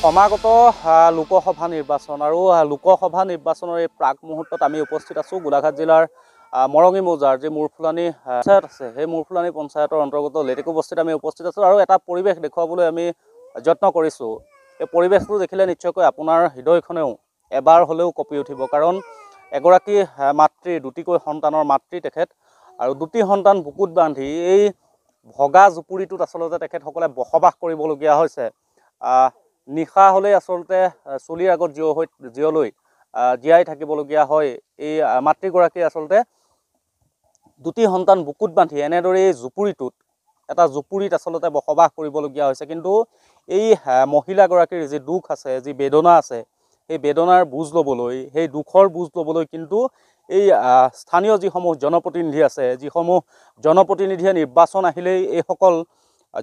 সমাগত লোকসভা নিৰ্বাচন আৰু লোকসভা নিৰ্বাচনৰ এই প্ৰাক মুহূৰ্তত আমি উপস্থিত আছোঁ গোলাঘাট জিলাৰ মৰঙী মৌজাৰ যি মূৰফুলানি পঞ্চায়ত আছে সেই মূৰফুলানি পঞ্চায়তৰ অন্তৰ্গত লেটেকু বস্তিত আমি উপস্থিত আছোঁ আৰু এটা পৰিৱেশ দেখুৱাবলৈ আমি যত্ন কৰিছোঁ। এই পৰিৱেশটো দেখিলে নিশ্চয়কৈ আপোনাৰ হৃদয়খনেও এবাৰ হ'লেও কঁপি উঠিব, কাৰণ এগৰাকী মাতৃ, দুটিকৈ সন্তানৰ মাতৃ তেখেত, আৰু দুটি সন্তান বুকুত বান্ধি এই ভগা জুপুৰিটোত আচলতে তেখেতসকলে বসবাস কৰিবলগীয়া হৈছে। নিশা হ'লেই আচলতে চুলিৰ আগত জীয়লৈ জীয়াই থাকিবলগীয়া হয়। এই মাতৃগৰাকী আচলতে দুটি সন্তান বুকুত বান্ধি এনেদৰে এই জুপুৰিটোত এটা জুপুৰিত আচলতে বসবাস কৰিবলগীয়া হৈছে। কিন্তু এই মহিলাগৰাকীৰ যি দুখ আছে, যি বেদনা আছে, সেই বেদনাৰ বুজ ল'বলৈ, সেই দুখৰ বুজ ল'বলৈ কিন্তু এই স্থানীয় যিসমূহ জনপ্ৰতিনিধি আছে, যিসমূহ জনপ্ৰতিনিধিয়ে নিৰ্বাচন আহিলেই এইসকল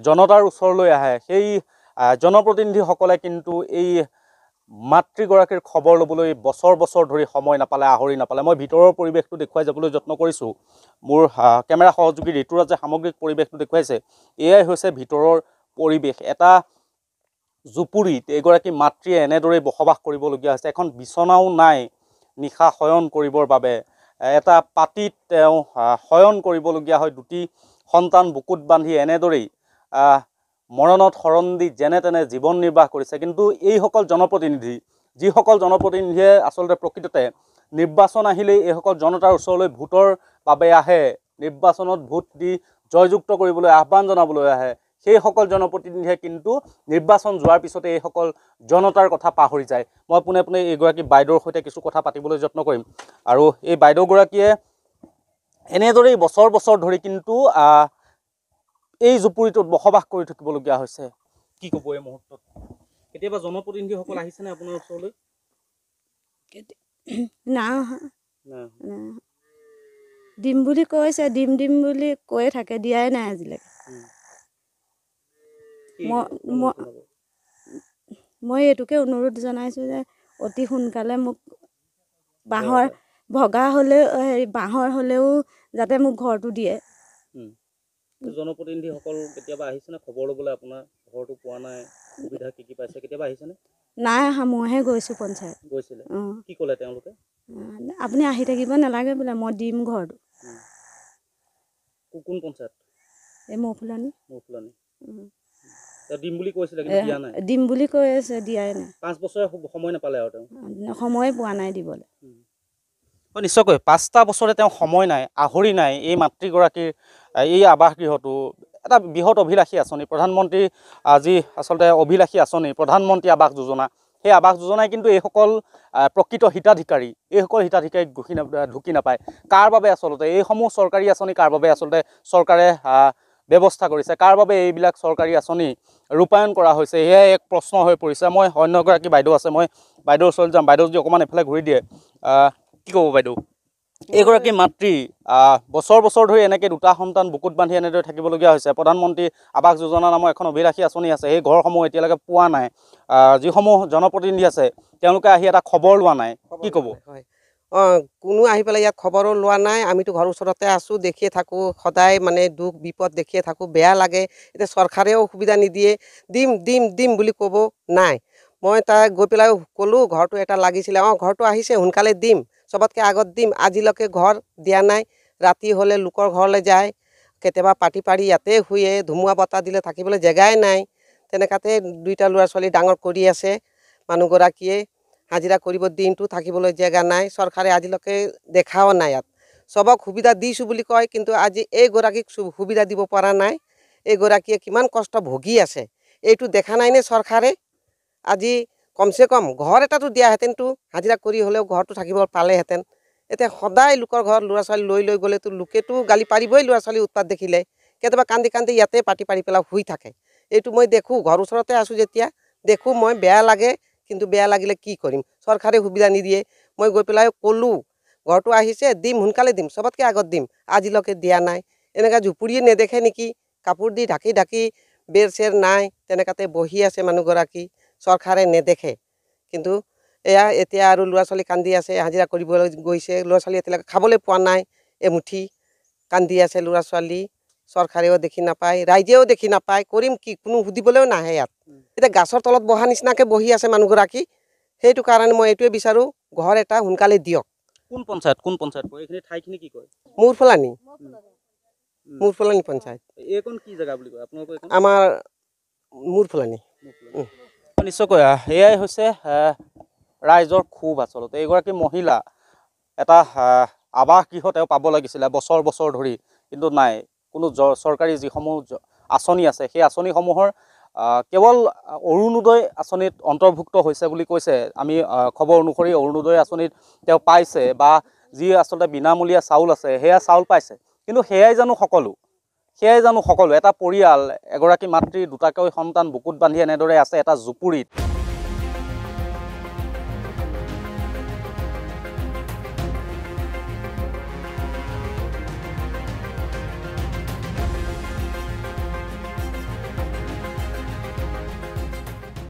জনতাৰ ওচৰলৈ আহে, সেই জনপ্ৰতিনিধিসকলে কিন্তু এই মাতৃগৰাকীৰ খবৰ ল'বলৈ বছৰ বছৰ ধৰি সময় নাপালে, আহৰি নাপালে। মই ভিতৰৰ পৰিৱেশটো দেখুৱাই যাবলৈ যত্ন কৰিছোঁ। মোৰ কেমেৰা সহযোগী ঋতুৰাজে সামগ্ৰিক পৰিৱেশটো দেখুৱাইছে। এয়াই হৈছে ভিতৰৰ পৰিৱেশ। এটা জুপুৰিত এগৰাকী মাতৃয়ে এনেদৰেই বসবাস কৰিবলগীয়া হৈছে। এখন বিচনাও নাই নিশা শয়ন কৰিবৰ বাবে। এটা পাতিত তেওঁ শয়ন কৰিবলগীয়া হয়। দুটি সন্তান বুকুত বান্ধি এনেদৰেই মৰণত শৰণ দি যেনে তেনে জীৱন নিৰ্বাহ কৰিছে। কিন্তু এইসকল জনপ্ৰতিনিধি, যিসকল জনপ্ৰতিনিধিয়ে আচলতে প্ৰকৃততে নিৰ্বাচন আহিলেই এইসকল জনতাৰ ওচৰলৈ ভোটৰ বাবে আহে, নিৰ্বাচনত ভোট দি জয়যুক্ত কৰিবলৈ আহ্বান জনাবলৈ আহে, সেইসকল জনপ্ৰতিনিধিয়ে কিন্তু নিৰ্বাচন যোৱাৰ পিছতে এইসকল জনতাৰ কথা পাহৰি যায়। মই পোনে পোনে এইগৰাকী বাইদেউৰ সৈতে কিছু কথা পাতিবলৈ যত্ন কৰিম। আৰু এই বাইদেউগৰাকীয়ে এনেদৰেই বছৰ বছৰ ধৰি কিন্তু এই জুপুৰিটোত বসবাস কৰি থাকিবলগীয়া হৈছে। কি ক'ব এই মুহূৰ্তত? কেতিয়াবা জনপ্ৰতিনিধিসকল আহিছেনে আপোনাৰ ওচৰলৈ? দিম বুলি কৈছে, দিম বুলি কৈয়ে থাকে, দিয়াই নাই আজিলৈকে। মই এইটোকে অনুৰোধ জনাইছোঁ যে অতি সোনকালে মোক বাঁহৰ ভগা হ'লেও বাঁহৰ হ'লেও যাতে মোক ঘৰটো দিয়ে। জনপ্ৰতিনিধিসকল কেতিয়াবা আহিছেনে খবৰ ল'বলৈ? আপোনাৰ ঘৰটো পোৱা নাই, সুবিধা কি কি পাইছে, কেতিয়াবা আহিছেনে? নাই অহা, মইহে গৈছোঁ পঞ্চায়ত। গৈছিলে? কি ক'লে তেওঁলোকে? আপুনি আহি থাকিব নালাগে বোলে, মই দিম ঘৰটো। কোন পঞ্চায়ত? এই মৌফুলানি। মৌফুলানি। দিম বুলি কৈছিলে কিন্তু দিয়া নাই। দিম বুলি কৈ আছে, দিয়াই নাই। 5 বছৰে সময় নাপালে আৰু তেওঁ? সময়ে পোৱা নাই দিবলৈ। নিশ্চয়কৈ 5টা বছৰে তেওঁ সময় নাই, আহৰি নাই এই মাতৃগৰাকীৰ এই আৱাস গৃহটো। এটা বৃহৎ অভিলাষী আঁচনি, প্ৰধানমন্ত্ৰী যি আচলতে অভিলাষী আঁচনি প্ৰধানমন্ত্ৰী আৱাস যোজনা, সেই আৱাস যোজনাই কিন্তু এইসকল প্ৰকৃত হিতাধিকাৰী, এইসকল হিতাধিকাৰীক ঢুকি নাপায়। কাৰ বাবে আচলতে এইসমূহ চৰকাৰী আঁচনি কাৰ বাবে আচলতে চৰকাৰে ব্যৱস্থা কৰিছে, কাৰ বাবে এইবিলাক চৰকাৰী আঁচনি ৰূপায়ণ কৰা হৈছে, সেয়াই এক প্ৰশ্ন হৈ পৰিছে। মই অন্য এগৰাকী বাইদেউ আছে, মই বাইদেউৰ ওচৰলৈ যাম। বাইদেউ যদি অকণমান এফালে ঘূৰি দিয়ে, কি ক'ব বাইদেউ? এইগৰাকী মাতৃ বছৰ বছৰ ধৰি এনেকৈ দুটা সন্তান বুকুত বান্ধি এনেদৰে থাকিবলগীয়া হৈছে। প্ৰধানমন্ত্ৰী আৱাস যোজনা নামৰ এখন অভিলাষী আঁচনি আছে, সেই ঘৰসমূহ এতিয়ালৈকে পোৱা নাই। যিসমূহ জনপ্ৰতিনিধি আছে তেওঁলোকে আহি এটা খবৰ লোৱা নাই, কি ক'ব? কোনো আহি পেলাই ইয়াত খবৰো লোৱা নাই। আমিতো ঘৰৰ ওচৰতে আছোঁ, দেখিয়ে থাকোঁ, সদায় মানে দুখ বিপদ দেখিয়ে থাকোঁ, বেয়া লাগে। এতিয়া চৰকাৰেও সুবিধা নিদিয়ে, দিম দিম দিম বুলি ক'ব নাই। মই তাই গৈ পেলাই ক'লোঁ ঘৰটো এটা লাগিছিলে, ঘৰটো আহিছে, সোনকালে দিম, চবতকৈ আগত দিম। আজিলৈকে ঘৰ দিয়া নাই। ৰাতি হ'লে লোকৰ ঘৰলৈ যায়, কেতিয়াবা পাতি পাৰি ইয়াতে শুয়ে, ধুমুহা বতাহ দিলে থাকিবলৈ জেগাই নাই। তেনেকুৱাতে দুইটা ল'ৰা ছোৱালী ডাঙৰ কৰি আছে মানুহগৰাকীয়ে, হাজিৰা কৰিব, দিনটো থাকিবলৈ জেগা নাই। চৰকাৰে আজিলৈকে দেখাও নাই। ইয়াত চবক সুবিধা দিছোঁ বুলি কয়, কিন্তু আজি এইগৰাকীক সুবিধা দিব পৰা নাই। এইগৰাকীয়ে কিমান কষ্ট ভুগি আছে এইটো দেখা নাইনে চৰকাৰে? আজি কমচে কম ঘৰ এটাতো দিয়াহেঁতেনতো, হাজিৰা কৰি হ'লেও ঘৰটো থাকিব পালেহেঁতেন। এতিয়া সদায় লোকৰ ঘৰত ল'ৰা ছোৱালী লৈ গ'লেতো লোকেতো গালি পাৰিবই। ল'ৰা ছোৱালী উৎপাত দেখিলে কেতিয়াবা কান্দি কান্দি ইয়াতে পাতি পাৰি পেলাই শুই থাকে। এইটো মই দেখোঁ, ঘৰ ওচৰতে আছোঁ যেতিয়া দেখোঁ, মই বেয়া লাগে। কিন্তু বেয়া লাগিলে কি কৰিম, চৰকাৰে সুবিধা নিদিয়ে। মই গৈ পেলাই ক'লোঁ ঘৰটো আহিছে, দিম, সোনকালে দিম, চবতকৈ আগত দিম। আজিলৈকে দিয়া নাই। এনেকুৱা জুপুৰিয়ে নেদেখে নেকি? কাপোৰ দি ঢাকি ঢাকি বেৰ চেৰ নাই, তেনেকুৱাতে বহি আছে মানুহগৰাকী, চৰকাৰে নেদেখে। কিন্তু এয়া এতিয়া আৰু ল'ৰা ছোৱালী কান্দি আছে, হাজিৰা কৰিবলৈ গৈছে, ল'ৰা ছোৱালী এতিয়ালৈকে খাবলৈ পোৱা নাই, এমুঠি কান্দি আছে ল'ৰা ছোৱালী। চৰকাৰেও দেখি নাপায়, ৰাইজেও দেখি নাপায়, কৰিম কি? কোনো সুধিবলৈও নাহে ইয়াত। এতিয়া গাছৰ তলত বহা নিচিনাকৈ বহি আছে মানুহগৰাকী। সেইটো কাৰণে মই এইটোৱে বিচাৰোঁ, ঘৰ এটা সোনকালে দিয়ক। কোন পঞ্চায়ত পৰে এইখিনি ঠাইখিনি কি কয়? মূৰফুলানি পঞ্চায়ত। এইখন কি জেগা বুলি কয় আপোনালোকৰ এইখন? আমাৰ মূৰফুলানি। নিশ্চয়কৈ এয়াই হৈছে ৰাইজৰ ক্ষোভ। আচলতে এইগৰাকী মহিলা এটা আৱাস গৃহ তেওঁ পাব লাগিছিলে বছৰ বছৰ ধৰি, কিন্তু নাই। কোনো চৰকাৰী যিসমূহ আঁচনি আছে সেই আঁচনিসমূহৰ কেৱল অৰুণোদয় আঁচনিত অন্তৰ্ভুক্ত হৈছে বুলি কৈছে। আমি খবৰ অনুসৰি অৰুণোদয় আঁচনিত তেওঁ পাইছে, বা যি আচলতে বিনামূলীয়া চাউল আছে সেয়া চাউল পাইছে। কিন্তু সেয়াই জানো সকলো? এটা পৰিয়াল, এগৰাকী মাতৃ দুটাকৈ সন্তান বুকুত বান্ধি এনেদৰে আছে এটা জুপুৰিত।